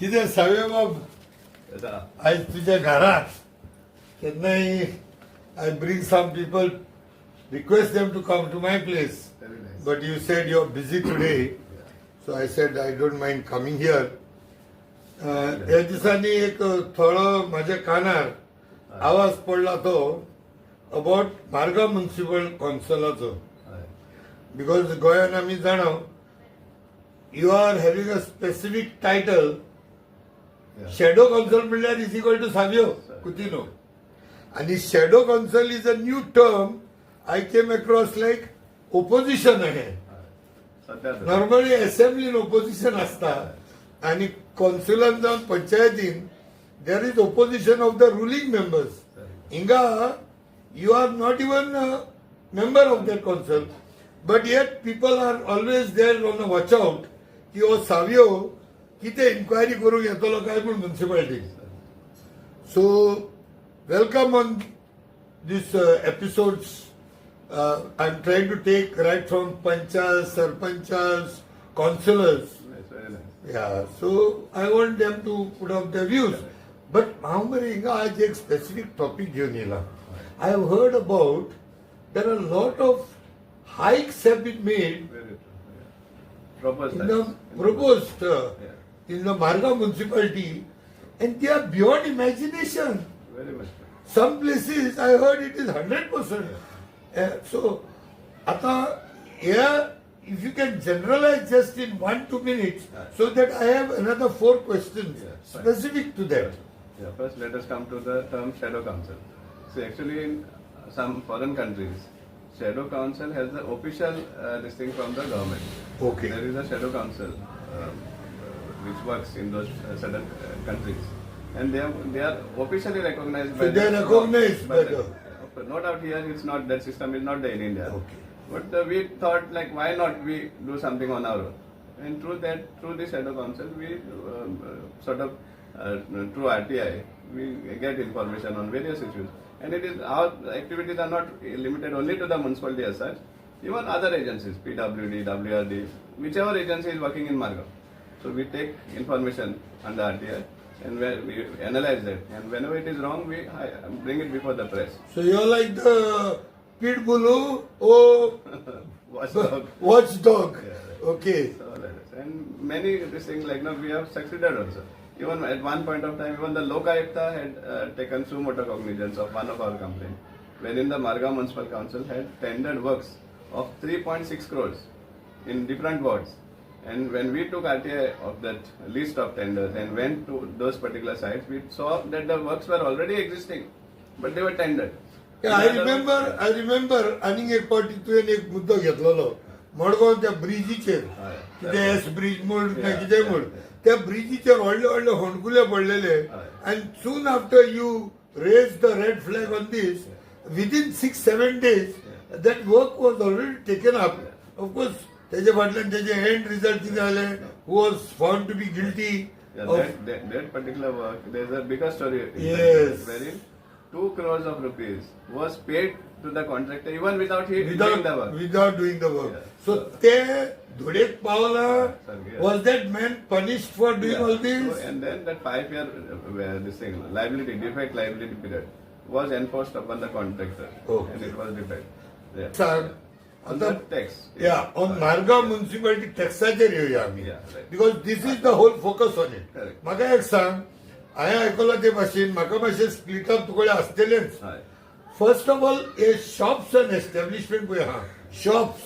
कितें सावे बाब आयज तुज्या घरात केन्नाय I bring some people, request them to come to my place. Very nice. But you said you're busy today, so I said I don't mind coming here. ह्या दिसांनी एक थोडो माझ्या कानार आवाज पडला तो अबाउट मार्गांव म्युनिसिपल कौन्सिलाचो बिकॉज गोंयान आमी जाणो you are having a specific title shadow council म्हणल्यार is equal to Savio Coutinho आणि shadow council is a new term I came across like opposition आहे नॉर्मली असेंब्लीन ओपोजिशन असता आणि कौन्सिलान जावन पंचायतीन there is opposition of the ruling members हिंगा you are not even member of that council but yet people are always there on a watch out की हो सावियो कितें इन्क्वायरी करूंक येतलो काय म्हूण municipality so welcome on this episodes I am trying to take right from पंचास सरपंचास councillors Yeah, so I want them to put up their views. But Mahamari, I take specific topic घेऊन I have heard about there are a lot of hikes have been made Proposed in the proposed in the Marga municipality, and they are beyond imagination. Very much. Some places I heard it is 100%. So, ata here. If you can generalize just in 1-2 minutes, so that I have another 4 questions specific to that. Yeah, first let us come to the term shadow council. So actually in some foreign countries, shadow council has the official this thing from the government. Okay. There is a shadow council which works in those certain countries. And they are officially recognized by So they are recognized by the... No doubt here it's not, that system is not there in India. Okay. But we thought like why not we do something on our own, and through the shadow council we sort of through RTI we get information on various issues, and it is our activities are not limited only to the municipality as such, even other agencies, PWD, WRD, whichever agency is working in Margaon. So we take information under RTI and we analyze it, and whenever it is wrong we bring it before the press. So you're like the Pitbull or Watchdog. Watchdog. Yeah. Okay. So and many this thing like now we have succeeded also. Even at one point of time, even the Lokayukta had taken suo motu cognizance of one of our complaints, wherein the Margaon Municipal Council had tendered works of 3.6 crores in different wards. And when we took RTI of that list of tenders and went to those particular sites, we saw that the works were already existing, but they were tendered. Yeah, I remember आनीक एक party तुवें एक मुद्दो घेतलेलो मडगांव त्या ब्रिजीचेर कितें S bridge म्हूण काय कितें म्हूण त्या ब्रिजीचेर व्हडले व्हडले होणकुले पडलेले and soon after you raised the red flag on this within 6-7 days that work was already taken up. Of course तेजे फाटल्यान तेजे end result कितें जालें who was found to be guilty that particular work, there's a bigger story. Yes. Wherein 2 crores of rupees was paid to the contractor even without doing the work. Without doing the work. Yeah. So te dhodek pawla, Yeah. was that man punished for doing all this? So, and then that 5-year this thing, liability, defect liability period was enforced upon the contractor. Okay. And it was defect. Yeah. Sir, On the tax. Yeah, on Margaon municipality taxaचेर येवया आमी. Yeah, right. Because this is the whole focus on it. Correct. म्हाका एक सांग हांवें आयकलां ते भाशेन म्हाका मातशें स्प्लिट अप तुकडे आसतलेच. Right. फर्स्ट ऑफ ऑल हे शॉप्स एंड एस्टॅब्लिशमेंट पळय आहा शॉप्स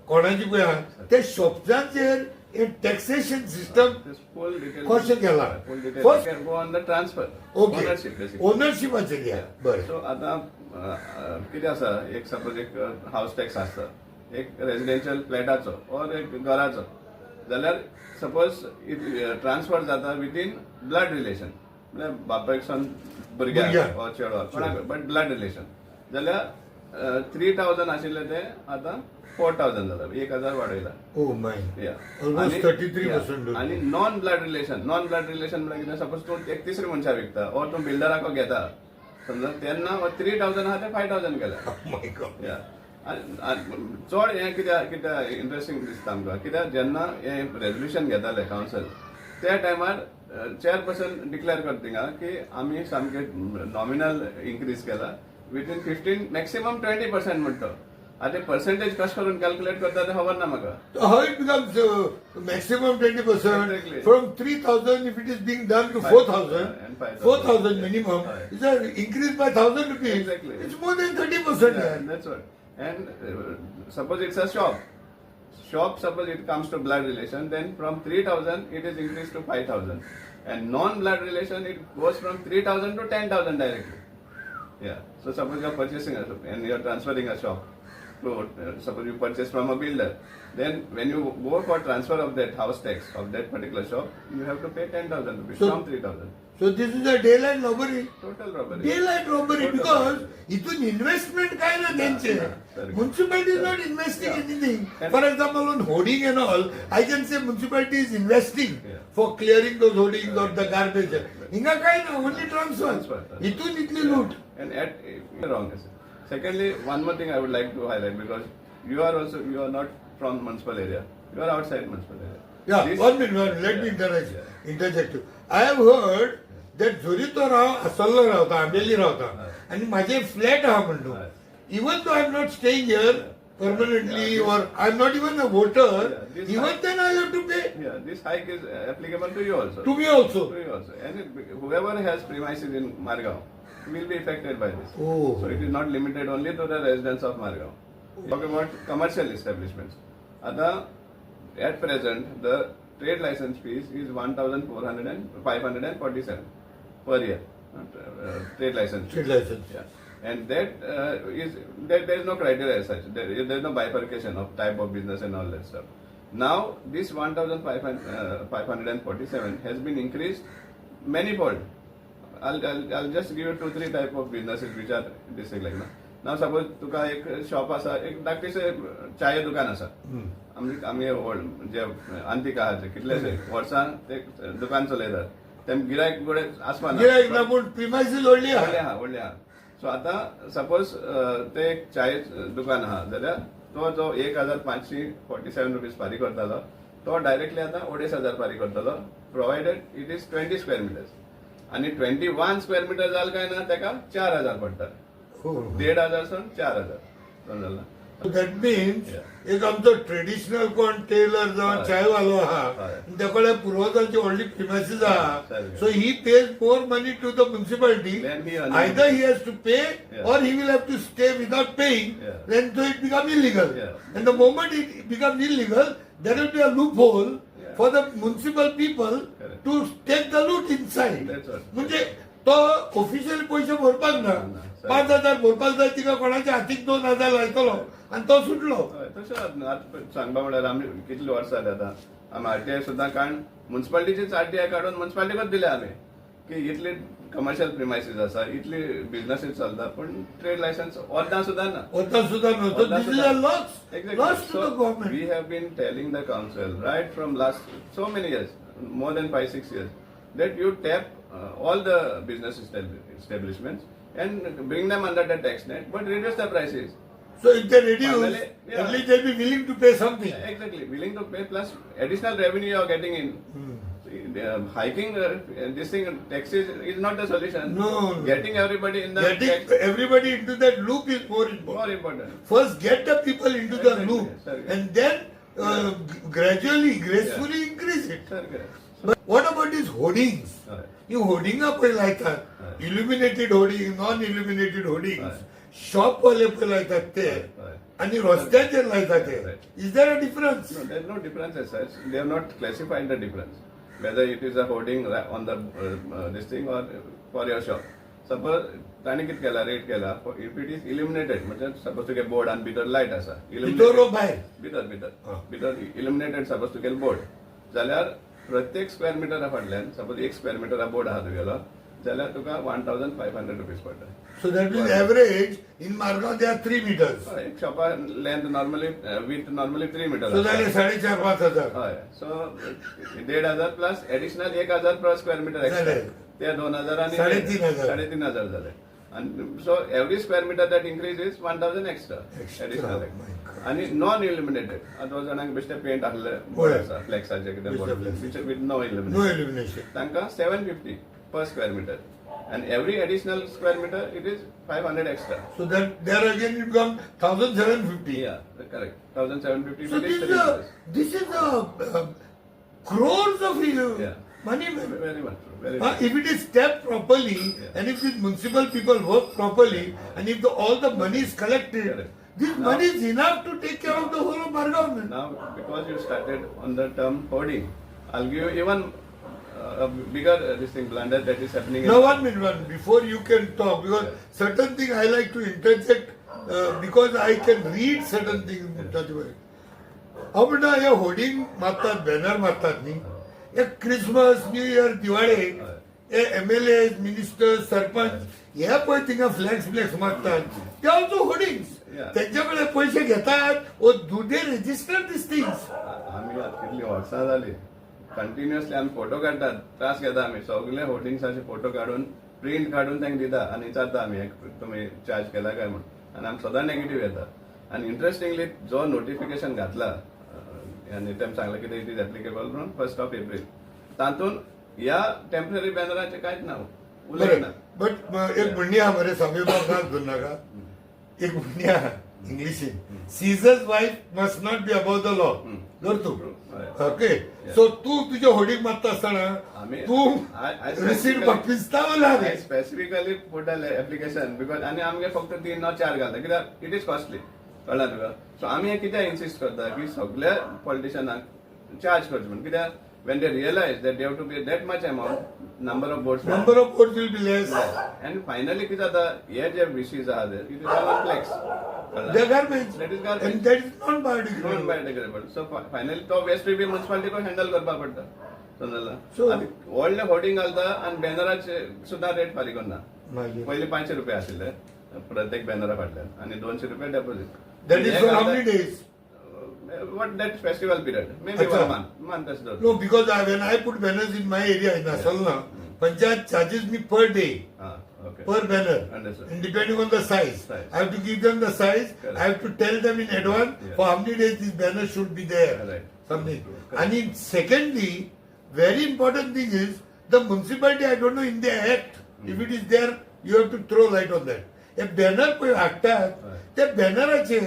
कोणाची पळय आहा ते शॉप्सांचेर हे taxation system This full detail. कशें केलां Full detail. First Can go on the transfer. Okay Ownership basically. ओनरशिपाचेर या बरें सो आता कितें आसा एक सपोज एक हाऊस टॅक्स आसता एक रेजिडेन्शियल फ्लॅटाचो और एक घराचो जाल्यार सपोज ट्रान्सफर जाता विथइन ब्लड रिलेशन म्हणजे बापायक सन भुरग्याक और चेडवाक कोणाक बट ब्लड रिलेशन जाल्यार 3000 आशिल्ले ते आतां 4000 जाता 1000 वाडयला. ओ माय या ऑलमोस्ट 33%. आणि नॉन ब्लड रिलेशन म्हणजे कितें सपोज तूं एक तिसरी मनशाक विकता और तूं बिल्डराको घेता समजा तेन्ना 3000 आहा ते 5000 केला. My God. या चड हें कित्याक इंटरेस्टिंग दिसता आमकां कित्याक जेन्ना हें रेजोल्युशन घेताले कावन्सिल त्या टायमार चेअरपर्सन डिक्लेअर करता की आम्ही सामके नॉमिनल इन्क्रीज केला विथिन 15 मॅक्सिमम 20% म्हणतो आता पर्सेंटेज कश करून कॅल्क्युलेट करता ते खबर ना म्हाका. How it becomes maximum 20%? Exactly. From 3,000, if it is being done to 4,000, and 5,000. 4,000 minimum, it's an increase by 1,000 rupees. Exactly. It's more than 30%. Yeah, that's what. And suppose it's a shop. Suppose it comes to blood relation, then from 3,000 it is increased to 5,000. And non-blood relation it goes from 3,000 to 10,000 directly. Yeah. So suppose you're purchasing a shop and you're transferring a shop. So suppose you purchase from a builder, then when you go for transfer of that house tax of that particular shop, you have to pay 10,000 rupees So- from 3,000. So this is a daylight robbery. Total robbery. Daylight robbery Total because robbery. इथून investment काय ना त्यांचे. correct. Municipality is not investing Yeah. anything. And- For example, on hoarding and all, I can say municipality is investing Yeah. for clearing those hoardings or the garbage. हिंगा काय ना only transfer. Transfer. इथून इथली लूट. And wrong. Secondly, one more thing I would like to highlight because you are not from municipal area. You are outside municipal area. Yeah, This- 1 minute, let me Yeah. interject you. I have heard that जरी तो असल्लो रावता आंबेली रावता आणि माझे flat हा म्हणतो. Even though I am not staying here permanently or I am not even a voter, this even hike- then I have to pay. Yeah, this hike is applicable to you also. To me also. To you also. And whoever has premises in Margao will be affected by this. Oh. So it is not limited only to the residents of Margao. Talk about commercial establishments. At present, the trade license fees is 547 per year. Trade license. Trade license. Yeah. And that there is no criteria as such. There is no bifurcation of type of business and all that stuff. Now, this 1,547 has been increased manifold. I'll just give you 2-3 type of businesses which are district like that. Now suppose तुका एक shop आसा एक धाकटेशें चाये दुकान आसा आमी जे अंतीक आहा कितलेशे वर्सां ते दुकान चलयतात तेम गिरायक गोडे आसपाना गिराईक ना पूण प्रिमायसीस व्हडली व्हडले आहा. आहा व्हडले आहा सो आतां सपोज ते एक चाये दुकान आहा जाल्यार तो जो 1,547 रुपीज फारीक करतालो तो डायरेक्टली आतां 2,500 फारीक करतलो provided it is 20 square metres आणि 21 स्क्वेअर मिटर जाल काय ना तेका 4,000 पडटा. 1,500 सून 4,000 समजला. So that means Yeah. एक आमचो ट्रेडिशनल कोण टेलर जावं हय. चायवालो आहा हय. तेकडे पुरवताची व्हडली प्रिमायसीस आहा. हय. So he pays more money to the municipality. Then he Either he has to pay Yeah. or he will have to stay without paying. Yeah. Then so it becomes illegal. Yeah. And the moment it becomes illegal, there will be a loophole Yeah. for the municipal people Correct. to take the loot inside. That's what. म्हणजे तो official पैसे भरपाक ना. ना. 5,000 भरपाक जाय तिका कोणाच्या हातीक 2,000 लायतलो आणि तो सुटलो. तशें आतां सांगपा म्हळ्यार आमी कितली वर्सां जाली आतां आमी आरटीआय सुद्दां काडून म्युनिसिपालिटीचीच आरटीआय काडून म्युनिसिपालिटीकच दिले आमी की इतली कमर्शियल प्रिमायसीस आसा इतली बिझनेसीस चलता पूण ट्रेड लायसन्स अर्दां सुद्दां ना. होता सुद्धा नव्हतं. This is a loss. Loss to the government. We have been telling the council right from last so many years, more than 5-6 years, that you tap all the business establishments and bring them under the tax net, but reduce the prices. So if they reduce, Finally, yeah. at least they'll be willing to pay something. Exactly, willing to pay plus additional revenue you are getting in. Hiking this thing taxes is not the solution. No. Getting everybody in the Getting tax everybody into that loop is more important. more important. First, get the people into the Exactly, loop, sir. and then gradually, gracefully increase it. Sir, correct. But what about these hoardings? Right. You hoarding पळय लायतात. Right. Illuminated hoarding, non-illuminated hoardings. Right. Shop वाले पळय लायतात ते. Right. आणि रस्त्याचेर लायतात ते. Right. Is there a difference? No, there is no difference as such. They have not classified the difference. Whether it is a hoarding on the this thing or for your shop. Suppose ताणी कितें केला rate केला if it is illuminated म्हणजे suppose तुगे board आणि भितर light आसा भितर वा भायर? भितर हा. भितर illuminated suppose तुगेलो बोर्ड जाल्यार प्रत्येक स्क्वेअर मिटरा फाटल्यान सपोज 1 स्क्वेअर मिटरा बोर्ड आहा तुगेलो जाल्यार तुका 1,500 रुपीज पडटा. So that means average in Margao they are 3 meters. एक शॉपा length normally with normally 3 meter. So that is 4,500-5,000. हय सो 1,500 plus additional 1,000 per square metre extra जालें. ते 2,000 आणि 3,500. 3,500 झाले. And so every square meter that increases 1,000 extra. Additional. my God. And non-illuminated. Those are best paint flex with no illumination. No illumination. Tanka 750 per square meter. And every additional square meter, it is 500 extra. So that there again it becomes 1,750. Yeah, correct. 1,750. So this is crores of money. Very much true. Very If it is tapped properly, and if the municipal people work properly, and if all the money is collected, Correct. this money is enough to take care of the whole of Margaon. Now, because you started on the term hoarding, I'll give you even a bigger blunder that is happening. Now 1 minute, before you can talk, because certain thing I like to interject because I can read certain things. आपण हे hoarding मारतात, banner मारतात न्ही, एक Christmas, new year, दिवाळे, हे MLA, minister, sarpanch, हे पळय थिंगा flax मारतात, ते ऑल्सो होर्डिंग्स. त्यांच्याकडे पैसे घेतात, do they register this things? आम्ही कितली वर्सां जाली कंटिन्युअसली आम्ही फोटो काढतात, त्रास घेता आम्ही सगळे होर्डिंग्साचे फोटो काढून प्रिंट काढून तांकां दिता आनी विचारता आम्ही तुम्ही चार्ज केला काय म्हणून, आणि आम्ही सदां नेगेटिव्ह येतात. आणि इंटरेस्टिंगली जो नोटिफिकेशन घातला आणि तेम सांगलं की it is applicable from 1st of April, तातून या टेम्पररी बॅनराचे कांयच ना उलयना. बट एक म्हणणी हा मरे सामी बाब नाक धरून नाका, एक म्हणणी हा इंग्लिशीन, Caesar's wife must not be above the law. धरतो ओके. सो तू तुझे होर्डिंग मारता असताना तू रिसीट पिस्ता I specifically put application because आणि आमगे फक्त 3 or 4 घालता कित्याक इट इज कॉस्टली, कळ्ळा तुका. सो आम्ही कित्याक इन्सिस्ट करता की सगळ्या पॉलिटिशियनाक चार्ज करचे म्हणून, कित्याक when they realize that they have to pay that much amount, number of votes will be less. And finally, किती आता हे जे wishes are there, it is all flex. They are garbage. That is garbage. And that is non-biodegradable. Non-biodegradable. So finally, तो waste B municipality को handle करपा पडटा. समजला. So व्हडले hoarding घालता आणि बॅनराचे सुद्धा रेट फारीक करना. मागीर पहिले 500 रुपये आशिल्ले प्रत्येक बॅनरा फाटल्यान आणि 200 रुपये डेपॉझिट. That is for how many days? What that festival period? Maybe 1 month. No, because when I put banners in my area in Asalna, Panchayat charges me per day, Okay. per banner, Understood. and depending on the size. I have to give them the size. Correct. I have to tell them in advance for how many days this banner should be there. Right. Something. Correct. And secondly, very important thing is the municipality. I don't know in the act if it is there. You have to throw light on that. A banner कोई हाडटात, त्या बॅनराचे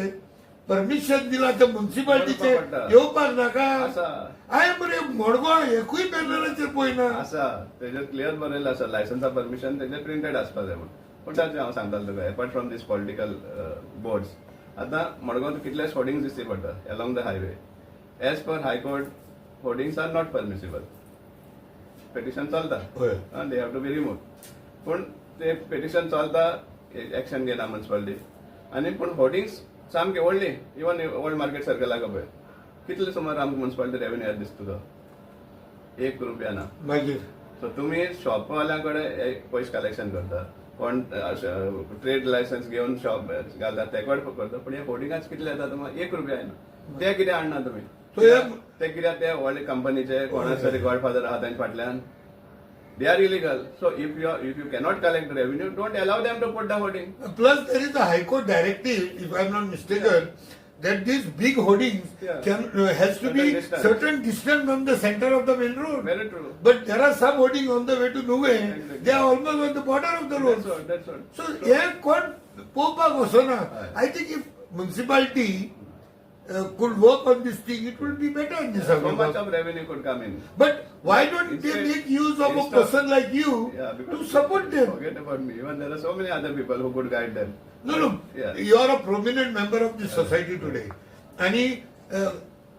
permission दिला तर म्युनिसिपालिटीचे येवपाक नाका. हांवें मरे मडगांव एकूय बॅनराचेर पळयना. आसा तेजेर क्लियर बरयल्लें आसा लायसन्सा परमिशन तेजेर प्रिंटेड आसपा जाय म्हणून. पूण ताचें हांव सांगतालो तुका apart from this political boards आतां मडगांव कितलेच होर्डिंग्स दिसचे पडटा along the highway. As per high court hoardings are not permissible. Petition चलता, they have to be remove. पूण ते पेटिशन चलता, एक्शन घेना म्युनिसिपालिटी. आनी पूण होर्डिंग्स सामके व्हडली, इवन ओल्ड मार्केट सर्कलाक पळय कितले सुमार आमकां म्युनिसिपालिटी रेव्हेन्यू येता दिसता तुका? 1 रुपया ना. मागीर सो तुमी शॉपवाल्या कडेन पयशे कलेक्शन करता, कोण ट्रेड लायसन्स घेवन शॉप घालता ते कडेन करता, पूण हे होर्डिंगाच कितले येता तुमकां? 1 रुपया येना. ते कितें हाडना तुमी? ते कित्याक ते व्हडले कंपनीचे कोणाचे गॉडफादर आहा तांचे फाटल्यान they are illegal. So if you cannot collect revenue, don't allow them to put the hoarding. Plus there is a High Court directive, if I am not mistaken, that these big hoardings has to be certain distance from the center of the main road. Very true. But there are some hoardings on the way to Nuve. They are almost on the border of the road. That's all. So here court popak also na. I think if municipality could work on this thing, it will be better in this. So much of revenue could come in. But why don't they make use of a person like you to support them? Forget about me. Even there are so many other people who could guide them. No. You are a prominent member of this society today. And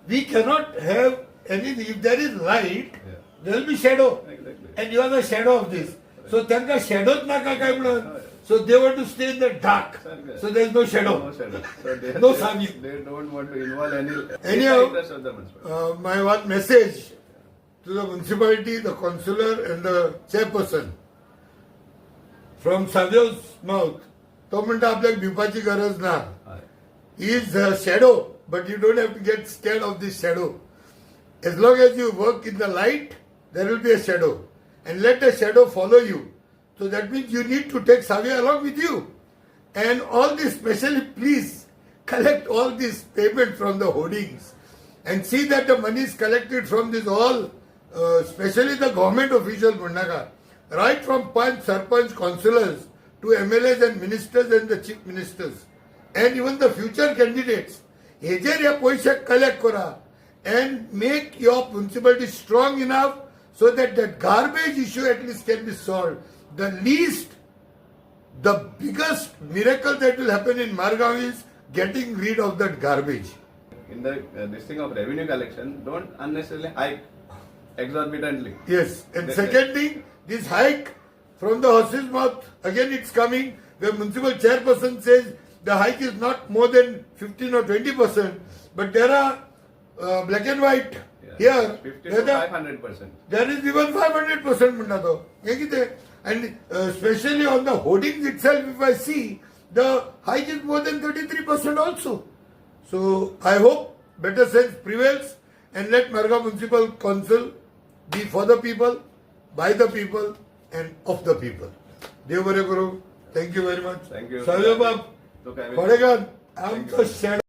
we cannot have anything. If there is light, there will be shadow. Exactly. And you are the shadow of this. So त्यांका shadow naka काय म्हणून. So they want to stay in the dark. So there is no shadow. No shadow. So No Savio. They don't want to involve any Anyhow, interest of the municipality. my one message to the municipality, the councillor and the chairperson from Savio's mouth. तो म्हणटा आपल्याक भिवपाची गरज ना. He is a shadow, but you don't have to get scared of this shadow. As long as you work in the light, there will be a shadow. And let the shadow follow you. So that means you need to take Savio along with you. And all this, especially please collect all this payment from the hoardings and see that the money is collected from this all, especially the government officials, Mundaka, right from Panch, Sarpanch, councillors to MLAs and ministers and the chief ministers and even the future candidates. Hejer ya paisa collect kora and make your municipality strong enough so that that garbage issue at least can be solved. The biggest miracle that will happen in Margaon is getting rid of that garbage. In the this thing of revenue collection, don't unnecessarily hike exorbitantly. Yes, and That- second thing, this hike from the horse's mouth, again it's coming, where municipal chairperson says the hike is not more than 15 or 20%, but there are black and white here. 50 There to are- 500%. There is even 500% munda to. And especially on the hoardings itself, if I see, the hike is more than 33% also. So I hope better sense prevails and let Margaon Municipal Council be for the people, by the people and of the people. Dev Bare Guru, thank you very much. Thank you. Savio Bab, So, Kevin. Hoarding, I'm Thank you. just shadow.